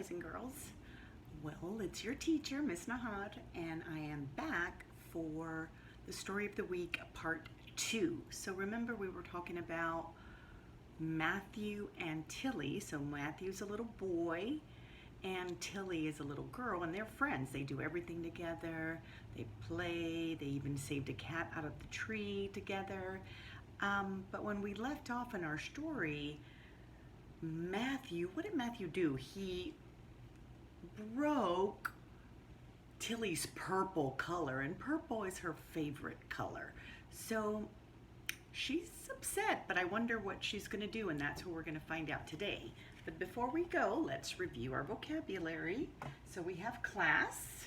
boys and girls. Well, it's your teacher, Miss Nahad, and I am back for the story of the week, part 2. So remember we were talking about Matthew and Tilly. So Matthew's a little boy and Tilly is a little girl, and they're friends. They do everything together. They play. They even saved a cat out of the tree together. But when we left off in our story, what did Matthew do? He broke Tilly's purple color, and purple is her favorite color. So she's upset, but I wonder what she's going to do, and that's what we're going to find out today. But before we go, let's review our vocabulary. So we have class.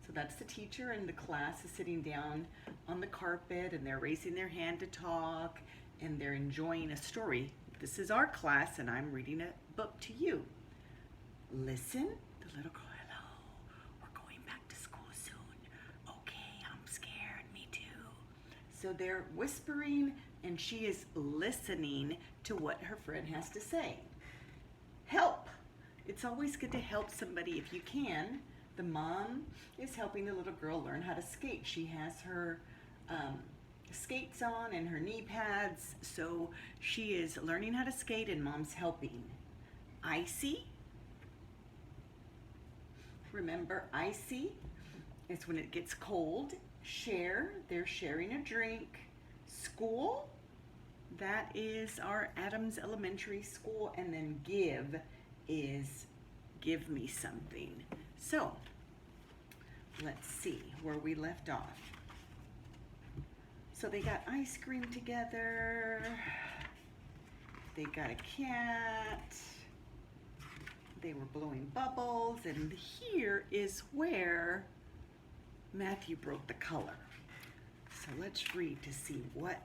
So that's the teacher, and the class is sitting down on the carpet, and they're raising their hand to talk, and they're enjoying a story. This is our class, and I'm reading a book to you. Listen, the little girl, hello, we're going back to school soon. Okay, I'm scared, me too. So they're whispering, and she is listening to what her friend has to say. Help. It's always good to help somebody if you can. The mom is helping the little girl learn how to skate. She has her skates on and her knee pads, so she is learning how to skate and mom's helping. Icy. Remember, icy is when it gets cold. Share, they're sharing a drink. School, that is our Adams Elementary School. And then give is give me something. So let's see where we left off. So they got ice cream together. They got a cat. They were blowing bubbles, and here is where Matthew broke the color. So let's read to see what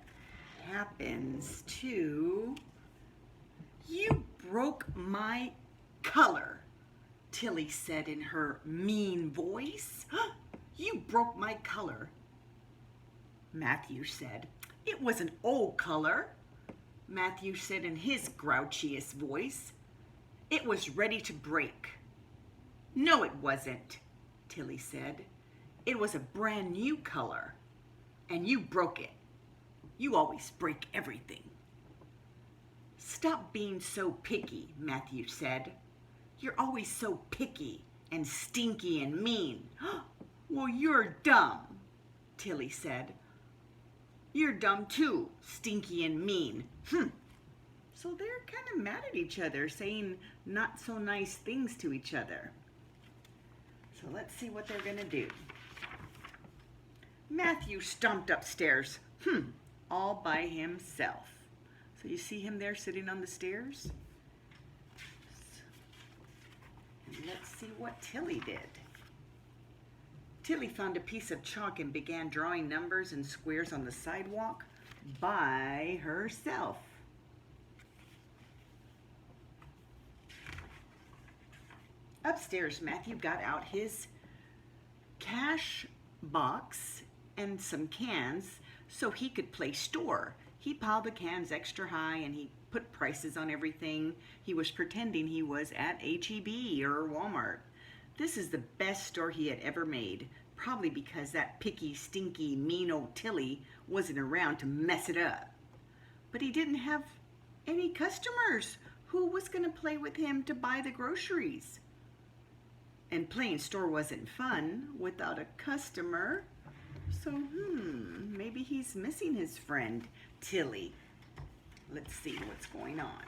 happens to... You broke my color, Tilly said in her mean voice. You broke my color, Matthew said. It was an old color, Matthew said in his grouchiest voice. It was ready to break. No, it wasn't, Tilly said. It was a brand new color, and you broke it. You always break everything. Stop being so picky, Matthew said. You're always so picky and stinky and mean. Well, you're dumb, Tilly said. You're dumb too, stinky and mean. So they're kind of mad at each other, saying not so nice things to each other. So let's see what they're gonna do. Matthew stomped upstairs, all by himself. So you see him there sitting on the stairs? Let's see what Tilly did. Tilly found a piece of chalk and began drawing numbers and squares on the sidewalk by herself. Upstairs, Matthew got out his cash box and some cans so he could play store. He piled the cans extra high and he put prices on everything. He was pretending he was at H-E-B or Walmart. This is the best store he had ever made, probably because that picky, stinky, mean old Tilly wasn't around to mess it up. But he didn't have any customers. Who was going to play with him to buy the groceries? And playing store wasn't fun without a customer. So, maybe he's missing his friend, Tilly. Let's see what's going on.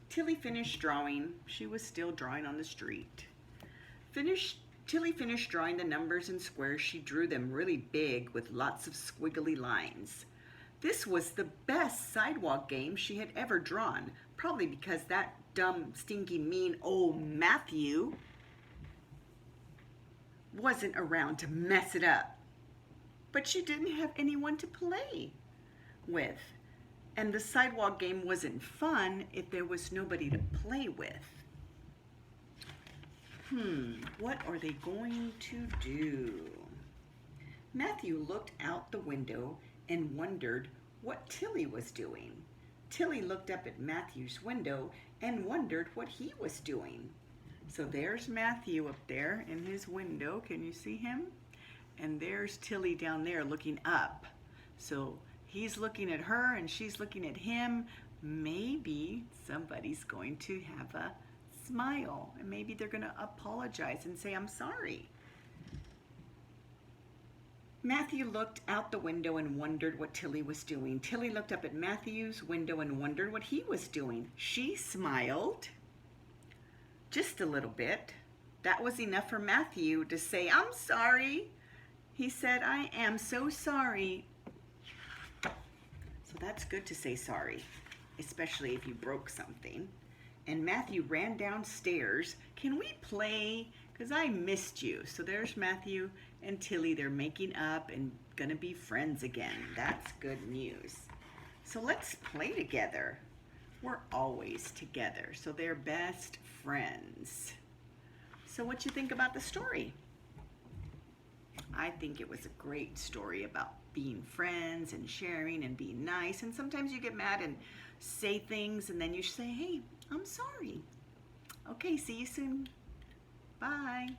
Tilly finished drawing. She was still drawing on the street. Tilly finished drawing the numbers and squares. She drew them really big with lots of squiggly lines. This was the best sidewalk game she had ever drawn, probably because that dumb, stinky, mean old Matthew wasn't around to mess it up. But she didn't have anyone to play with. And the sidewalk game wasn't fun if there was nobody to play with. What are they going to do? Matthew looked out the window and wondered what Tilly was doing. Tilly looked up at Matthew's window and wondered what he was doing. So there's Matthew up there in his window. Can you see him? And there's Tilly down there looking up. So he's looking at her and she's looking at him. Maybe somebody's going to have a smile, and maybe they're going to apologize and say, I'm sorry. Matthew looked out the window and wondered what Tilly was doing. Tilly looked up at Matthew's window and wondered what he was doing. She smiled just a little bit. That was enough for Matthew to say, I'm sorry. He said, I am so sorry. So that's good to say sorry, especially if you broke something. And Matthew ran downstairs. Can we play? Because I missed you. So there's Matthew and Tilly. They're making up and gonna be friends again. That's good news. So let's play together. We're always together. So they're best friends. So what you think about the story? I think it was a great story about being friends and sharing and being nice. And sometimes you get mad and say things and then you say, hey, I'm sorry. Okay, see you soon. Bye.